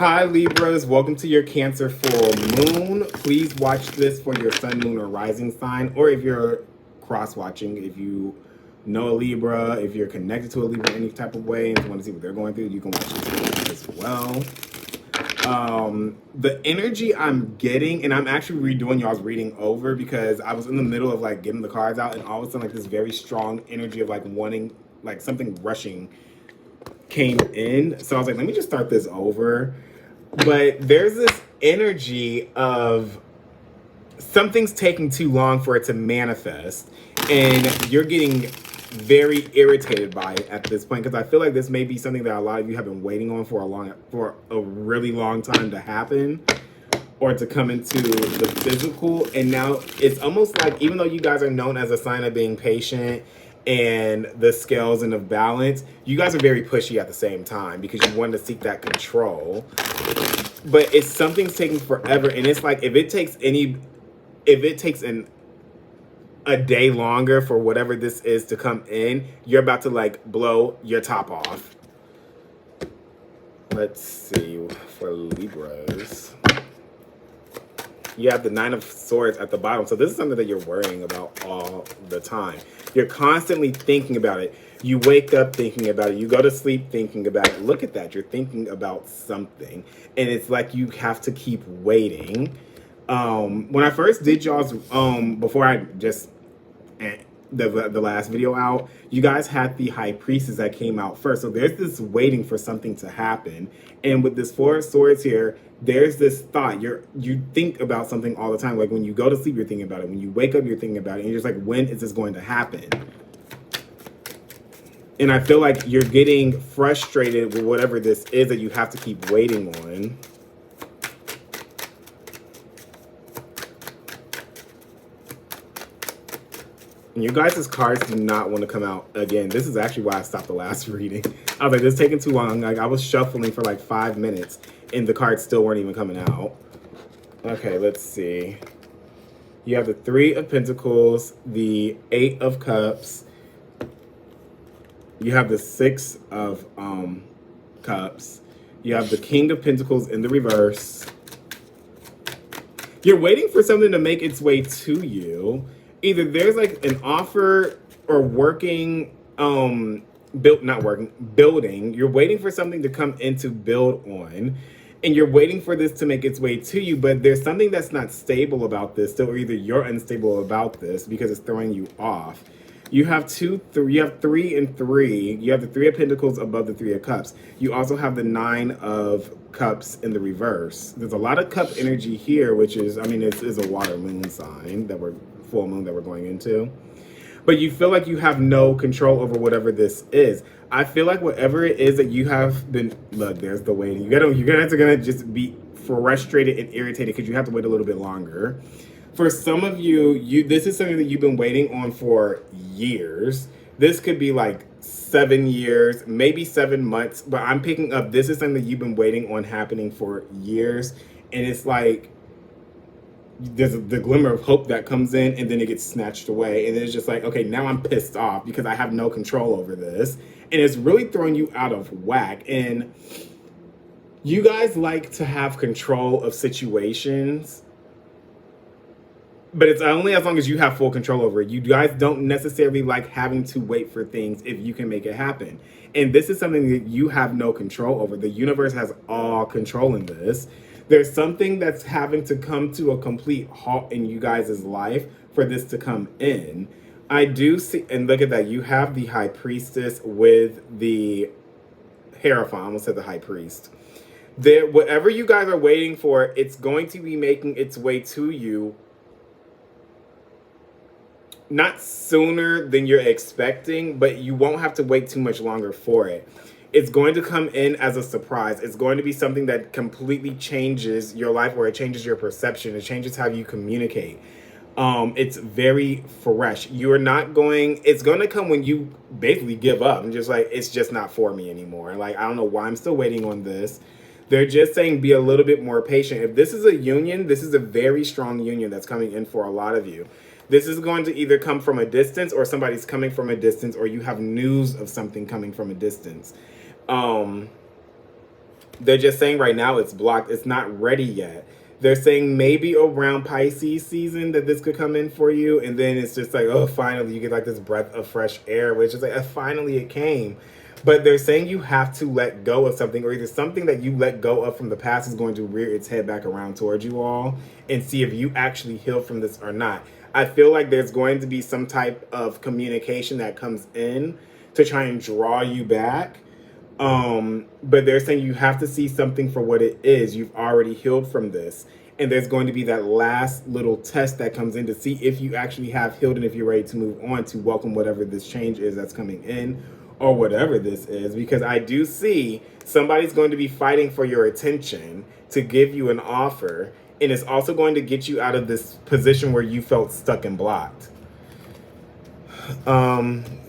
Hi Libras, welcome to your Cancer full moon. Please watch this for your sun, moon, or rising sign, or if you're cross-watching, if you know a Libra, if you're connected to a Libra in any type of way and you want to see what they're going through, you can watch this as well. The energy I'm getting, and I'm actually redoing y'all's reading over because I was in the middle of like getting the cards out, and all of a sudden like this very strong energy of like wanting like something rushing came in. So I was like, let me just start this over. But there's this energy of something's taking too long for it to manifest, and you're getting very irritated by it at this point because I feel like this may be something that a lot of you have been waiting on for a really long time to happen or to come into the physical. And now it's almost like, even though you guys are known as a sign of being patient and the scales and of balance, you guys are very pushy at the same time because you want to seek that control. But it's something's taking forever, and it's like if it takes a day longer for whatever this is to come in, you're about to like blow your top off. Let's see for Libras. You have the Nine of Swords at the bottom. So this is something that you're worrying about all the time. You're constantly thinking about it. You wake up thinking about it. You go to sleep thinking about it. Look at that. You're thinking about something. And it's like you have to keep waiting. When I first did y'all's, before I just, the last video out, you guys had the High Priestess that came out first. So there's this waiting for something to happen. And with this Four of Swords here, there's this thought. You think about something all the time. Like when you go to sleep, you're thinking about it. When you wake up, you're thinking about it. And you're just like, when is this going to happen? And I feel like you're getting frustrated with whatever this is that you have to keep waiting on. And you guys' cards do not want to come out again. This is actually why I stopped the last reading. I was like, this is taking too long. Like I was shuffling for like 5 minutes and the cards still weren't even coming out. Okay, let's see. You have the Three of Pentacles, the Eight of Cups. You have the Six of Cups. You have the King of Pentacles in the reverse. You're waiting for something to make its way to you. Either there's like an offer or working, building. You're waiting for something to come in to build on. And you're waiting for this to make its way to you, but there's something that's not stable about this. So either you're unstable about this because it's throwing you off. You have you have 3 and 3. You have the Three of Pentacles above the Three of Cups. You also have the Nine of Cups in the reverse. There's a lot of cup energy here, which is, I mean, it is a water moon sign that full moon that we're going into. But you feel like you have no control over whatever this is. I feel like whatever it is that you have been, look, there's the waiting. You're gonna just be frustrated and irritated because you have to wait a little bit longer. For some of you, this is something that you've been waiting on for years. This could be like 7 years, maybe 7 months, but I'm picking up this is something that you've been waiting on happening for years. And it's like, there's the glimmer of hope that comes in and then it gets snatched away. And then it's just like, okay, now I'm pissed off because I have no control over this. And it's really throwing you out of whack. And you guys like to have control of situations, but it's only as long as you have full control over it. You guys don't necessarily like having to wait for things if you can make it happen. And this is something that you have no control over. The universe has all control in this. There's something that's having to come to a complete halt in you guys' life for this to come in. I do see, and look at that, you have the High Priestess with the Hierophant. I almost said the High Priest. Whatever you guys are waiting for, it's going to be making its way to you. Not sooner than you're expecting, but you won't have to wait too much longer for it. It's going to come in as a surprise. It's going to be something that completely changes your life, or it changes your perception. It changes how you communicate. It's very fresh. It's going to come when you basically give up and just like, it's just not for me anymore. Like, I don't know why I'm still waiting on this. They're just saying be a little bit more patient. If this is a union, this is a very strong union that's coming in for a lot of you. This is going to either come from a distance, or somebody's coming from a distance, or you have news of something coming from a distance. They're just saying right now it's blocked. It's not ready yet. They're saying maybe around Pisces season that this could come in for you. And then it's just like, oh, finally you get like this breath of fresh air, which is like, finally it came. But they're saying you have to let go of something, or either something that you let go of from the past is going to rear its head back around towards you all and see if you actually heal from this or not. I feel like there's going to be some type of communication that comes in to try and draw you back. But they're saying you have to see something for what it is. You've already healed from this. And there's going to be that last little test that comes in to see if you actually have healed and if you're ready to move on to welcome whatever this change is that's coming in or whatever this is. Because I do see somebody's going to be fighting for your attention to give you an offer. And it's also going to get you out of this position where you felt stuck and blocked.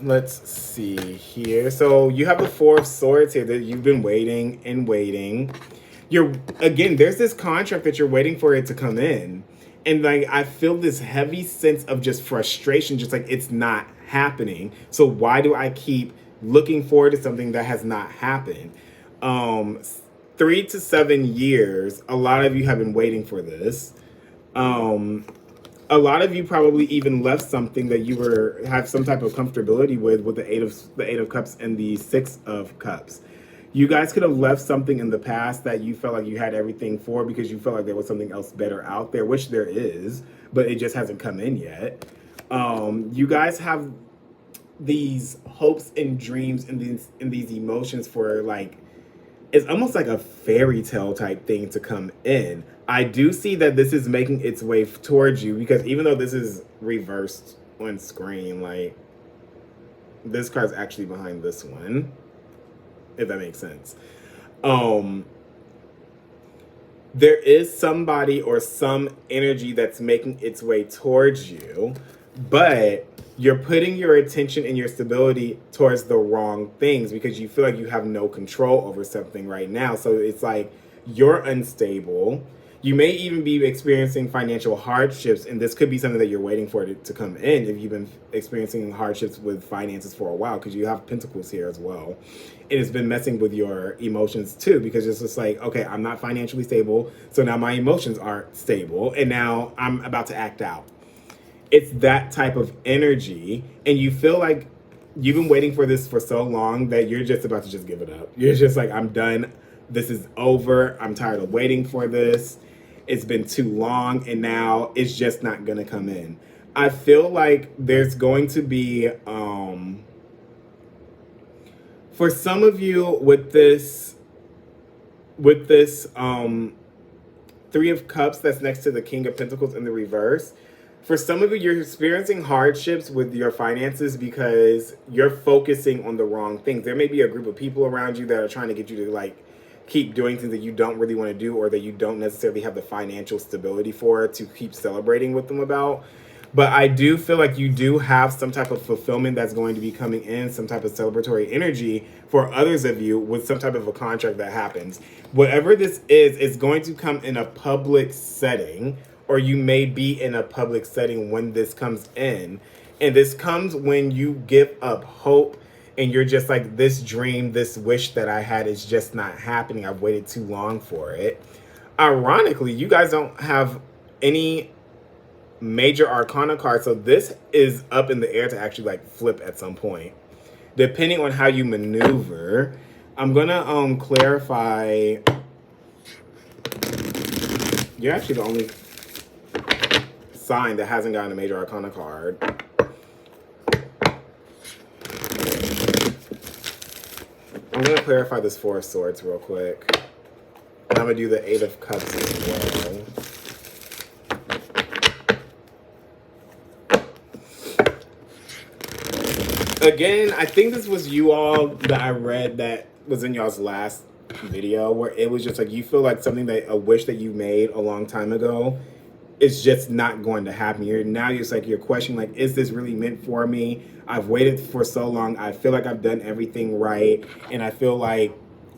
Let's see here. So you have the Four of Swords here that you've been waiting and waiting. Again, there's this contract that you're waiting for it to come in. And like, I feel this heavy sense of just frustration, just like it's not happening. So why do I keep looking forward to something that has not happened? 3 to 7 years, a lot of you have been waiting for this. A lot of you probably even left something that you have some type of comfortability with the Eight of Cups and the Six of Cups. You guys could have left something in the past that you felt like you had everything for because you felt like there was something else better out there, which there is, but it just hasn't come in yet. You guys have these hopes and dreams and these emotions for like, it's almost like a fairy tale type thing to come in. I do see that this is making its way towards you because even though this is reversed on screen, like this card's actually behind this one, if that makes sense. There is somebody or some energy that's making its way towards you, but you're putting your attention and your stability towards the wrong things because you feel like you have no control over something right now. So it's like you're unstable. You may even be experiencing financial hardships, and this could be something that you're waiting for to come in if you've been experiencing hardships with finances for a while, because you have Pentacles here as well. And it's been messing with your emotions too, because it's just like, okay, I'm not financially stable, so now my emotions aren't stable, and now I'm about to act out. It's that type of energy, and you feel like you've been waiting for this for so long that you're just about to just give it up. You're just like, I'm done. This is over. I'm tired of waiting for this. It's been too long, and now it's just not going to come in. I feel like there's going to be, for some of you with this Three of Cups that's next to the King of Pentacles in the reverse, for some of you, you're experiencing hardships with your finances because you're focusing on the wrong things. There may be a group of people around you that are trying to get you to like keep doing things that you don't really want to do, or that you don't necessarily have the financial stability for to keep celebrating with them about. But I do feel like you do have some type of fulfillment that's going to be coming in, some type of celebratory energy for others of you with some type of a contract that happens. Whatever this is, it's going to come in a public setting, or you may be in a public setting when this comes in. And this comes when you give up hope and you're just like, this dream, this wish that I had is just not happening. I've waited too long for it. Ironically, you guys don't have any major arcana cards, so this is up in the air to actually like flip at some point, depending on how you maneuver. I'm gonna clarify. You're actually the only sign that hasn't gotten a major arcana card. I'm going to clarify this Four of Swords real quick. And I'm going to do the Eight of Cups as well. Again, I think this was you all that I read that was in y'all's last video, where it was just like you feel like something that a wish that you made a long time ago is just not going to happen. You're just like, you're questioning, like, is this really meant for me? I've waited for so long. I feel like I've done everything right, and I feel like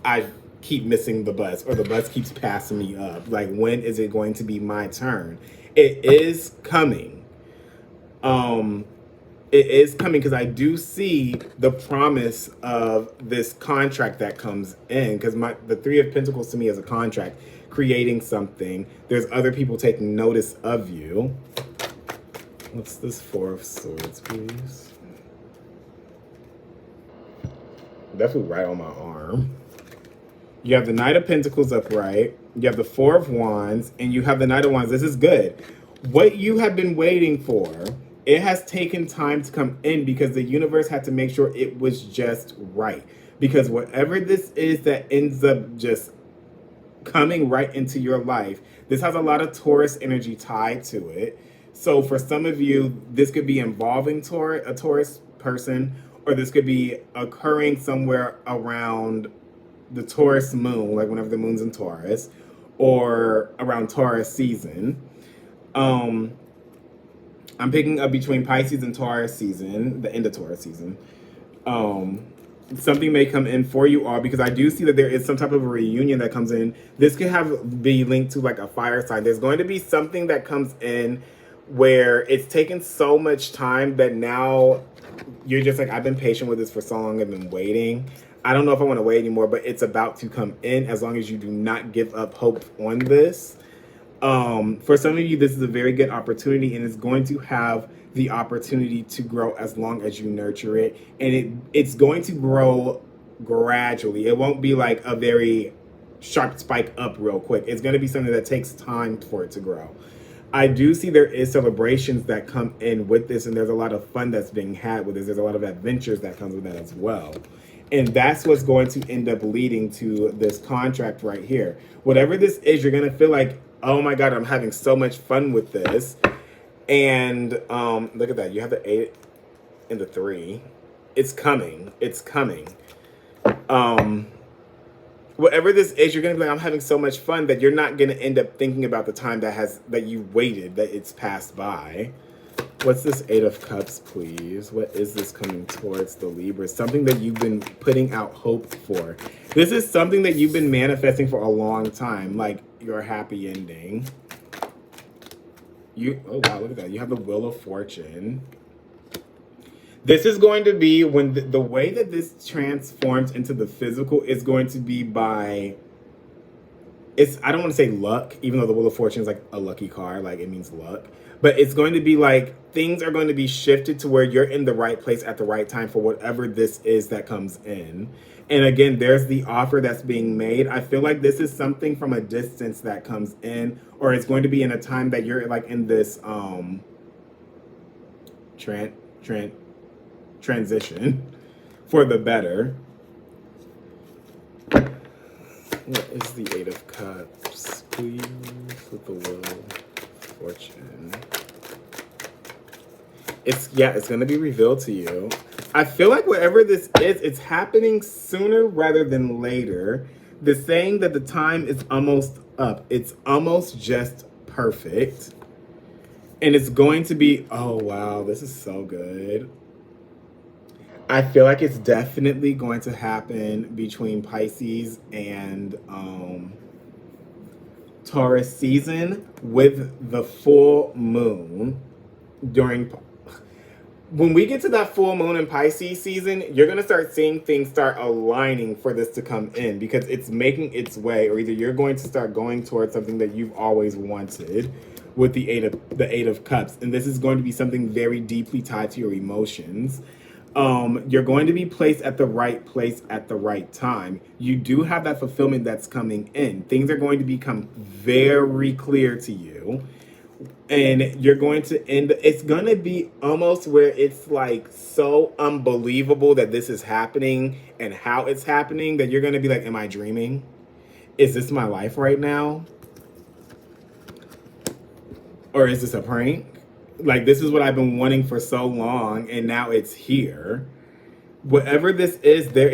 I keep missing the bus, or the bus keeps passing me up. Like, when is it going to be my turn? It is coming. it is coming, because I do see the promise of this contract that comes in, because the Three of Pentacles to me is a contract, creating something. There's other people taking notice of you. What's this Four of Swords, please? Definitely right on my arm. You have the Knight of Pentacles upright. You have the Four of Wands, and you have the Knight of Wands. This is good. What you have been waiting for, it has taken time to come in, because the universe had to make sure it was just right. Because whatever this is that ends up just coming right into your life, this has a lot of Taurus energy tied to it. So for some of you, this could be involving a Taurus person, or this could be occurring somewhere around the Taurus moon, like whenever the moon's in Taurus, or around Taurus season. I'm picking up between Pisces and Taurus season, the end of Taurus season. Something may come in for you all, because I do see that there is some type of a reunion that comes in. This could be linked to like a fire sign. There's going to be something that comes in where it's taken so much time that now you're just like, I've been patient with this for so long, I've been waiting. I don't know if I want to wait anymore, but it's about to come in, as long as you do not give up hope on this. For some of you, this is a very good opportunity, and it's going to have the opportunity to grow as long as you nurture it. And it's going to grow gradually. It won't be like a very sharp spike up real quick. It's going to be something that takes time for it to grow. I do see there is celebrations that come in with this, and there's a lot of fun that's being had with this. There's a lot of adventures that comes with that as well. And that's what's going to end up leading to this contract right here. Whatever this is, you're going to feel like, oh my God, I'm having so much fun with this. And look at that. You have the 8 and the 3. It's coming. It's coming. Whatever this is, you're going to be like, I'm having so much fun, that you're not going to end up thinking about the time that you waited, that it's passed by. What's this 8 of Cups, please? What is this coming towards the Libra? Something that you've been putting out hope for. This is something that you've been manifesting for a long time, like your happy ending. Oh wow, look at that. You have the Wheel of Fortune. This is going to be when the way that this transforms into the physical is going to be by, I don't want to say luck, even though the Wheel of Fortune is like a lucky card, like it means luck. But it's going to be like things are going to be shifted to where you're in the right place at the right time for whatever this is that comes in. And again, there's the offer that's being made. I feel like this is something from a distance that comes in, or it's going to be in a time that you're like in this transition for the better. What is the 8 of Cups, please, with the Wheel of Fortune? It's going to be revealed to you. I feel like whatever this is, it's happening sooner rather than later. The saying that the time is almost up. It's almost just perfect. And it's going to be, oh wow, this is so good. I feel like it's definitely going to happen between Pisces and Taurus season, with the full moon when we get to that full moon in Pisces season, you're going to start seeing things start aligning for this to come in, because it's making its way, or either you're going to start going towards something that you've always wanted with the 8 of Cups. And this is going to be something very deeply tied to your emotions. You're going to be placed at the right place at the right time. You do have that fulfillment that's coming in. Things are going to become very clear to you. And you're going to it's going to be almost where it's like so unbelievable that this is happening and how it's happening, that you're going to be like, am I dreaming? Is this my life right now? Or is this a prank? Like, this is what I've been wanting for so long, and now it's here. Whatever this is, there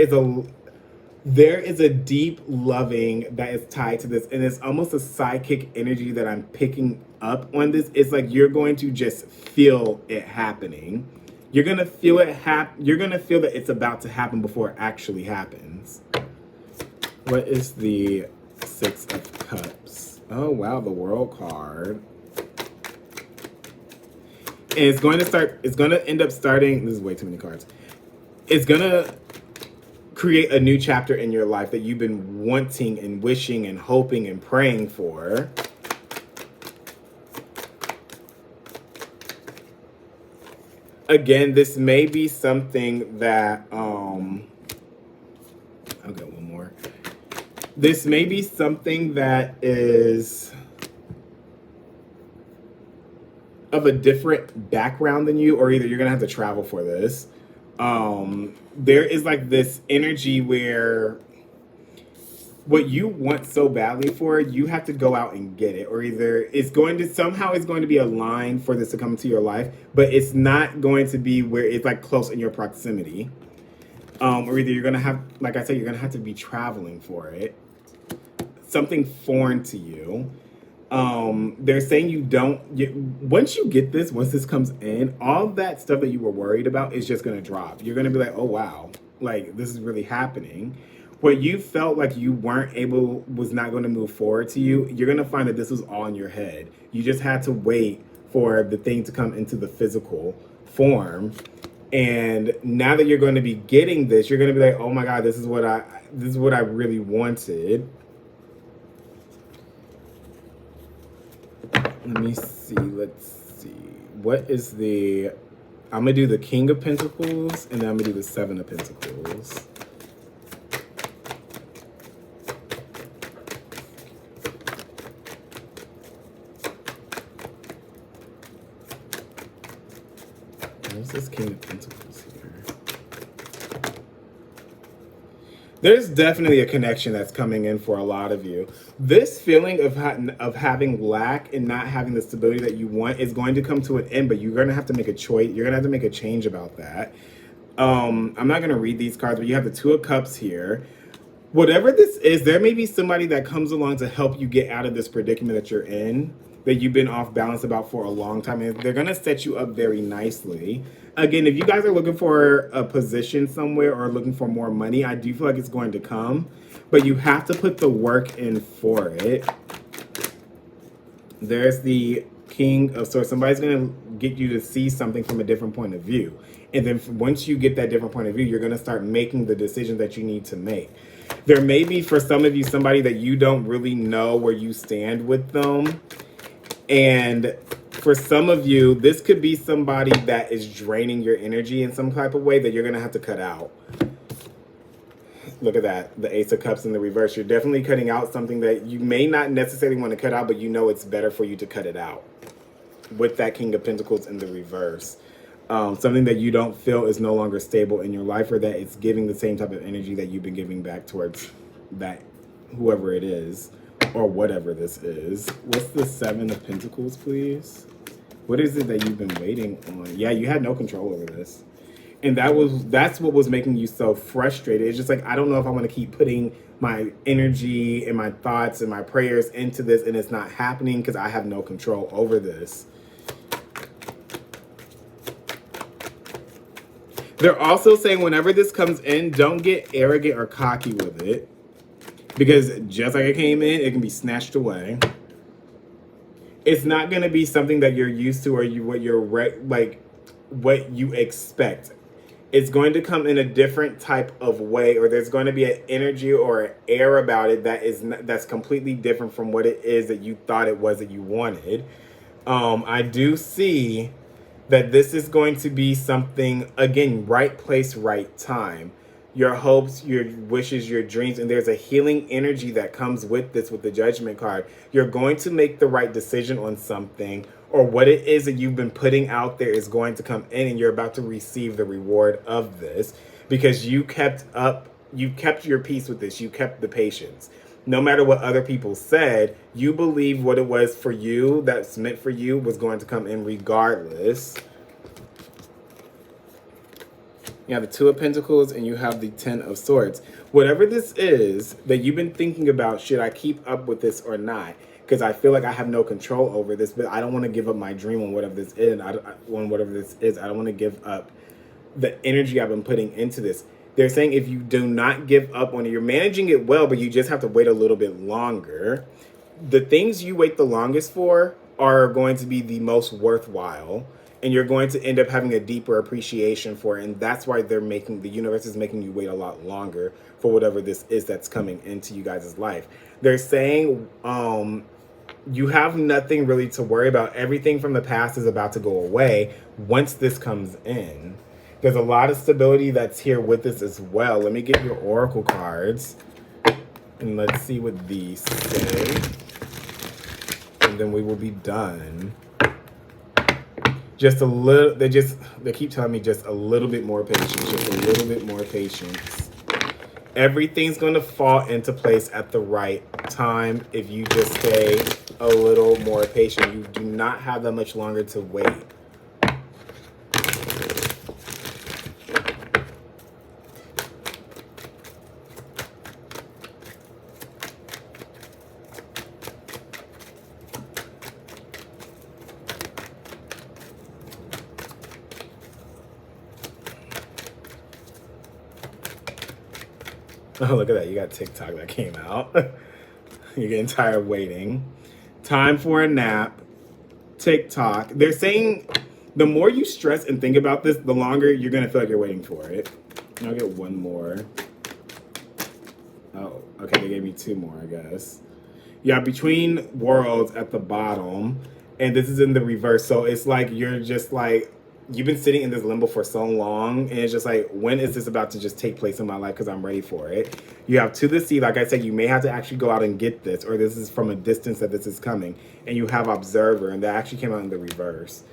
is a deep loving that is tied to this, and it's almost a psychic energy that I'm picking up on this. It's like you're going to just feel it happening. You're going to feel it you're going to feel that it's about to happen before it actually happens. What is the 6 of Cups? Oh wow, the World card. And it's going to end up starting, this is way too many cards. It's going to create a new chapter in your life that you've been wanting and wishing and hoping and praying for. Again, this may be something that, I'll get one more. This may be something that is of a different background than you, or either you're gonna have to travel for this. There is like this energy where what you want so badly for, you have to go out and get it, or either it's going to be a line for this to come into your life, but it's not going to be where it's like close in your proximity. Or either you're gonna have, like I said, you're gonna have to be traveling for it. Something foreign to you. They're saying once this comes in, all that stuff that you were worried about is just gonna drop. You're gonna be like, oh wow, like this is really happening. What you felt like you was not going to move forward to you, you're going to find that this was all in your head. You just had to wait for the thing to come into the physical form. And now that you're going to be getting this, you're going to be like, oh my God, this is what I really wanted. Let me see. Let's see. What is I'm going to do the King of Pentacles, and then I'm going to do the Seven of Pentacles. Where's this King of Pentacles here? There's definitely a connection that's coming in for a lot of you. This feeling of having lack and not having the stability that you want is going to come to an end, but you're going to have to make a choice. You're going to have to make a change about that. I'm not going to read these cards, but you have the Two of Cups here. Whatever this is, there may be somebody that comes along to help you get out of this predicament that you're in, that you've been off balance about for a long time, and they're going to set you up very nicely. Again, if you guys are looking for a position somewhere or looking for more money, I do feel like it's going to come, but you have to put the work in for it. There's the King of Swords. Somebody's going to get you to see something from a different point of view. And then once you get that different point of view, you're going to start making the decisions that you need to make. There may be, for some of you, somebody that you don't really know where you stand with them. And for some of you, this could be somebody that is draining your energy in some type of way that you're going to have to cut out. Look at that. The Ace of Cups in the reverse. You're definitely cutting out something that you may not necessarily want to cut out, but you know it's better for you to cut it out. With that King of Pentacles in the reverse. Something that you don't feel is no longer stable in your life, or that it's giving the same type of energy that you've been giving back towards that, whoever it is, or whatever this is. What's the Seven of Pentacles, please? What is it that you've been waiting on? Yeah, you had no control over this. And that's what was making you so frustrated. It's just like, I don't know if I want to keep putting my energy and my thoughts and my prayers into this, and it's not happening because I have no control over this. They're also saying whenever this comes in, don't get arrogant or cocky with it. Because just like it came in, it can be snatched away. It's not going to be something that you're used to, or what you expect. It's going to come in a different type of way, or there's going to be an energy or an air about it that's completely different from what it is that you thought it was that you wanted. I do see that this is going to be something, again, right place, right time. Your hopes, your wishes, your dreams, and there's a healing energy that comes with this, with the Judgment card. You're going to make the right decision on something, or what it is that you've been putting out there is going to come in, and you're about to receive the reward of this, because you kept your peace with this. You kept the patience. No matter what other people said, you believe what it was for you, that's meant for you, was going to come in regardless. You have the Two of Pentacles and you have the Ten of Swords. Whatever this is that you've been thinking about, should I keep up with this or not? Because I feel like I have no control over this, but I don't want to give up my dream on whatever this is. I don't want to give up the energy I've been putting into this. They're saying if you do not give up on it, you're managing it well, but you just have to wait a little bit longer. The things you wait the longest for are going to be the most worthwhile. And you're going to end up having a deeper appreciation for it. And that's why the universe is making you wait a lot longer for whatever this is that's coming into you guys' life. They're saying, you have nothing really to worry about. Everything from the past is about to go away once this comes in. There's a lot of stability that's here with this as well. Let me get your oracle cards and let's see what these say. And then we will be done. Just a little, they keep telling me just a little bit more patience, just a little bit more patience. Everything's going to fall into place at the right time if you just stay a little more patient. You do not have that much longer to wait. Oh, look at that. You got TikTok that came out. You're getting tired of waiting. Time for a nap. TikTok. They're saying the more you stress and think about this, the longer you're going to feel like you're waiting for it. I'll get one more. Oh, okay. They gave me two more, I guess. Yeah, between worlds at the bottom. And this is in the reverse. So it's like you're just like, you've been sitting in this limbo for so long, and it's just like, when is this about to just take place in my life? Because I'm ready for it. You have to the sea. Like I said, you may have to actually go out and get this, or this is from a distance that this is coming. And you have observer, and that actually came out in the reverse.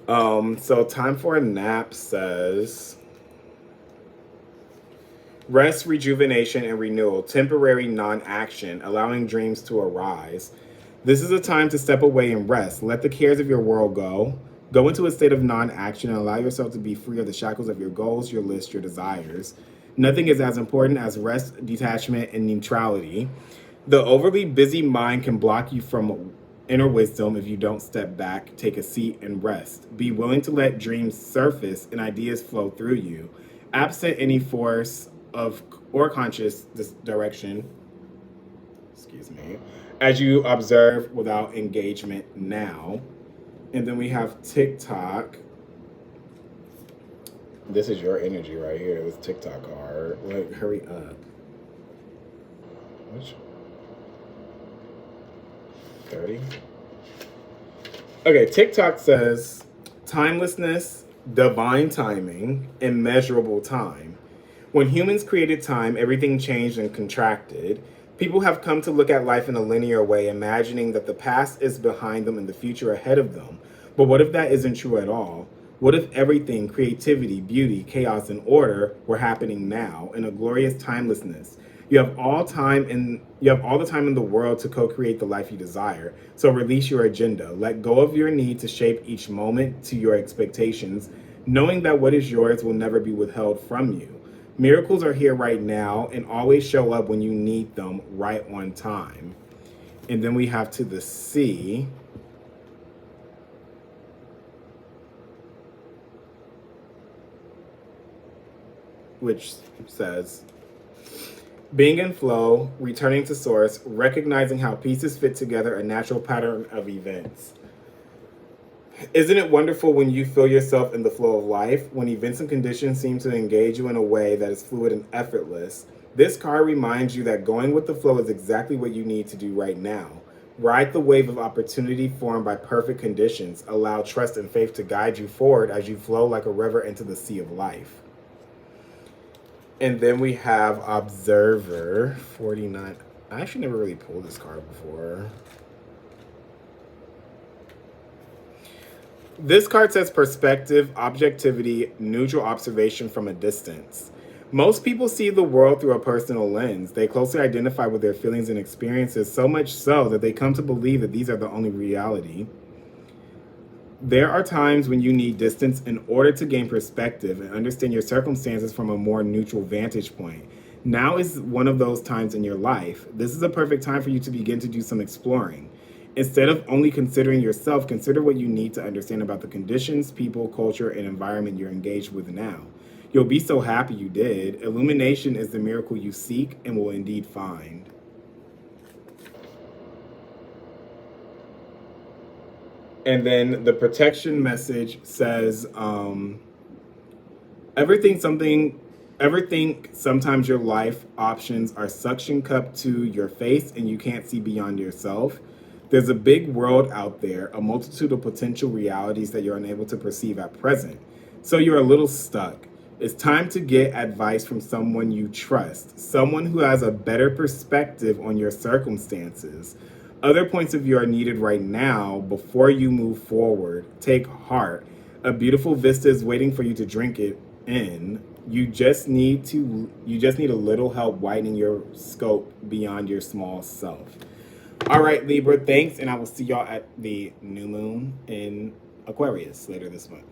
So time for a nap says rest, rejuvenation, and renewal. Temporary non-action, allowing dreams to arise. This is a time to step away and rest. Let the cares of your world go. Go into a state of non-action and allow yourself to be free of the shackles of your goals, your list, your desires. Nothing is as important as rest, detachment, and neutrality. The overly busy mind can block you from inner wisdom if you don't step back, take a seat, and rest. Be willing to let dreams surface and ideas flow through you. Absent any force of or conscious direction, excuse me, as you observe without engagement now. And then we have TikTok. This is your energy right here. This TikTok card. Like, hurry up. Which? 30? Okay, TikTok says timelessness, divine timing, immeasurable time. When humans created time, everything changed and contracted. People have come to look at life in a linear way, imagining that the past is behind them and the future ahead of them. But what if that isn't true at all? What if everything, creativity, beauty, chaos, and order were happening now in a glorious timelessness? You have all the time in the world to co-create the life you desire. So release your agenda. Let go of your need to shape each moment to your expectations, knowing that what is yours will never be withheld from you. Miracles are here right now and always show up when you need them, right on time. And then we have to the sea. Which says, being in flow, returning to source, recognizing how pieces fit together, a natural pattern of events. Isn't it wonderful when you feel yourself in the flow of life, when events and conditions seem to engage you in a way that is fluid and effortless? This card reminds you that going with the flow is exactly what you need to do right now. Ride the wave of opportunity formed by perfect conditions. Allow trust and faith to guide you forward as you flow like a river into the sea of life. And then we have Observer 49. I actually never really pulled this card before. This card says perspective, objectivity, neutral observation from a distance. Most people see the world through a personal lens. They closely identify with their feelings and experiences, so much so that they come to believe that these are the only reality. There are times when you need distance in order to gain perspective and understand your circumstances from a more neutral vantage point. Now is one of those times in your life. This is a perfect time for you to begin to do some exploring. Instead of only considering yourself, consider what you need to understand about the conditions, people, culture, and environment you're engaged with now. You'll be so happy you did. Illumination is the miracle you seek and will indeed find. And then the protection message says, everything something everything sometimes your life options are suction cupped to your face and you can't see beyond yourself. There's a big world out there, a multitude of potential realities that you're unable to perceive at present. So you're a little stuck. It's time to get advice from someone you trust, someone who has a better perspective on your circumstances. Other points of view are needed right now before you move forward. Take heart. A beautiful vista is waiting for you to drink it in. You just need a little help widening your scope beyond your small self. All right, Libra, thanks, and I will see y'all at the new moon in Aquarius later this month.